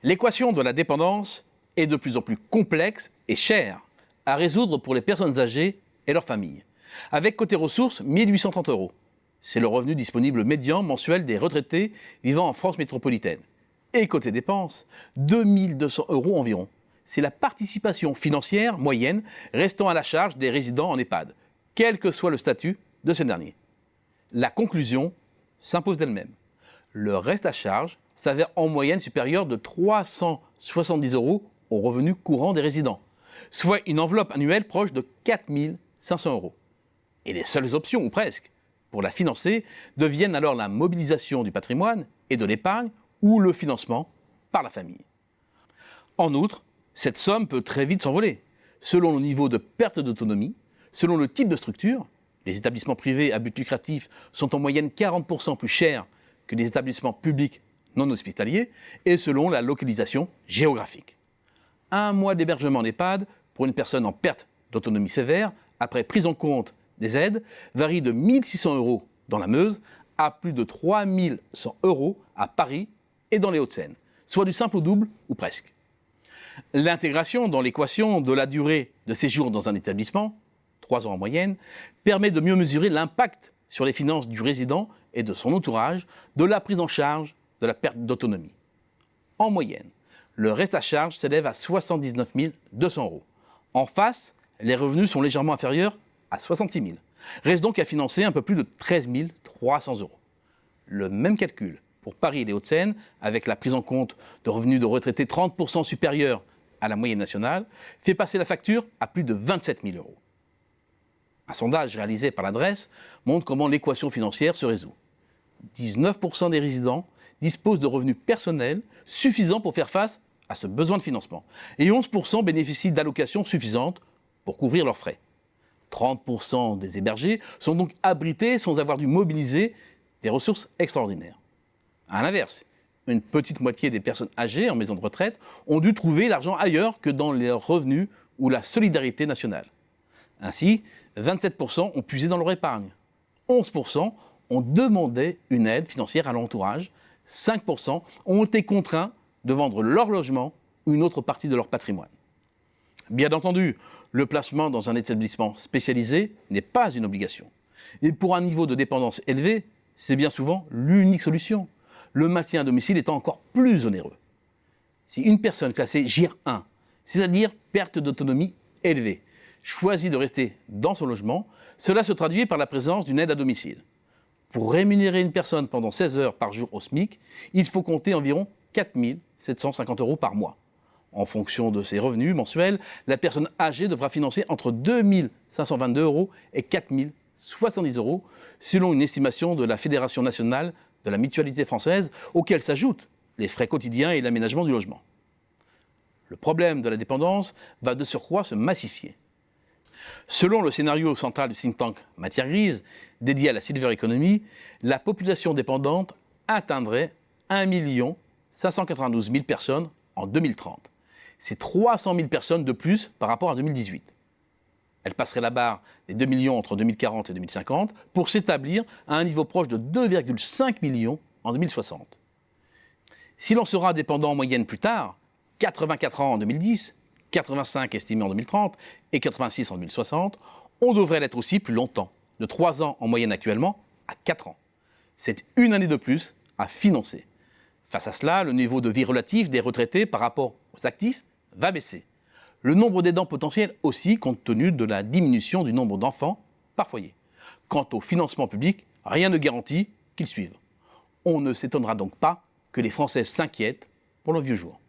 L'équation de la dépendance est de plus en plus complexe et chère à résoudre pour les personnes âgées et leurs familles. Avec côté ressources, 1 830 €. C'est le revenu disponible médian mensuel des retraités vivant en France métropolitaine. Et côté dépenses, 2 200 € environ. C'est la participation financière moyenne restant à la charge des résidents en EHPAD, quel que soit le statut de ce dernier. La conclusion s'impose d'elle-même. Le reste à charge s'avère en moyenne supérieur de 370 € au revenu courant des résidents, soit une enveloppe annuelle proche de 4 500 €. Et les seules options, ou presque, pour la financer deviennent alors la mobilisation du patrimoine et de l'épargne ou le financement par la famille. En outre, cette somme peut très vite s'envoler, selon le niveau de perte d'autonomie, selon le type de structure. Les établissements privés à but lucratif sont en moyenne 40% plus chers que les établissements publics non hospitaliers et selon la localisation géographique. Un mois d'hébergement en EHPAD pour une personne en perte d'autonomie sévère, après prise en compte des aides, varie de 1 600 € dans la Meuse à plus de 3 100 € à Paris et dans les Hauts-de-Seine, soit du simple au double ou presque. L'intégration dans l'équation de la durée de séjour dans un établissement, 3 ans en moyenne, permet de mieux mesurer l'impact sur les finances du résident et de son entourage de la prise en charge de la perte d'autonomie. En moyenne, le reste à charge s'élève à 79 200 €. En face, les revenus sont légèrement inférieurs à 66 000. Reste donc à financer un peu plus de 13 300 €. Le même calcul pour Paris et les Hauts-de-Seine, avec la prise en compte de revenus de retraités 30% supérieurs à la moyenne nationale, fait passer la facture à plus de 27 000 €. Un sondage réalisé par l'adresse montre comment l'équation financière se résout. 19% des résidents disposent de revenus personnels suffisants pour faire face à ce besoin de financement. Et 11% bénéficient d'allocations suffisantes pour couvrir leurs frais. 30% des hébergés sont donc abrités sans avoir dû mobiliser des ressources extraordinaires. À l'inverse, une petite moitié des personnes âgées en maison de retraite ont dû trouver l'argent ailleurs que dans leurs revenus ou la solidarité nationale. Ainsi, 27% ont puisé dans leur épargne, 11% ont demandé une aide financière à l'entourage, 5% ont été contraints de vendre leur logement ou une autre partie de leur patrimoine. Bien entendu, le placement dans un établissement spécialisé n'est pas une obligation. Et pour un niveau de dépendance élevé, c'est bien souvent l'unique solution, le maintien à domicile étant encore plus onéreux. Si une personne classée GIR 1, c'est-à-dire perte d'autonomie élevée, choisit de rester dans son logement, cela se traduit par la présence d'une aide à domicile. Pour rémunérer une personne pendant 16 heures par jour au SMIC, il faut compter environ 4 750 € par mois. En fonction de ses revenus mensuels, la personne âgée devra financer entre 2 522 € et 4 070 €, selon une estimation de la Fédération nationale de la mutualité française, auquel s'ajoutent les frais quotidiens et l'aménagement du logement. Le problème de la dépendance va de surcroît se massifier. Selon le scénario central du think tank Matière Grise, dédié à la silver economy, la population dépendante atteindrait 1 592 000 personnes en 2030. C'est 300 000 personnes de plus par rapport à 2018. Elle passerait la barre des 2 millions entre 2040 et 2050 pour s'établir à un niveau proche de 2,5 millions en 2060. Si l'on sera dépendant en moyenne plus tard, 84 ans en 2010, 85 estimés en 2030 et 86 en 2060, on devrait l'être aussi plus longtemps, de 3 ans en moyenne actuellement à 4 ans. C'est une année de plus à financer. Face à cela, le niveau de vie relatif des retraités par rapport aux actifs va baisser. Le nombre d'aidants potentiels aussi, compte tenu de la diminution du nombre d'enfants par foyer. Quant au financement public, rien ne garantit qu'ils suivent. On ne s'étonnera donc pas que les Français s'inquiètent pour leurs vieux jours.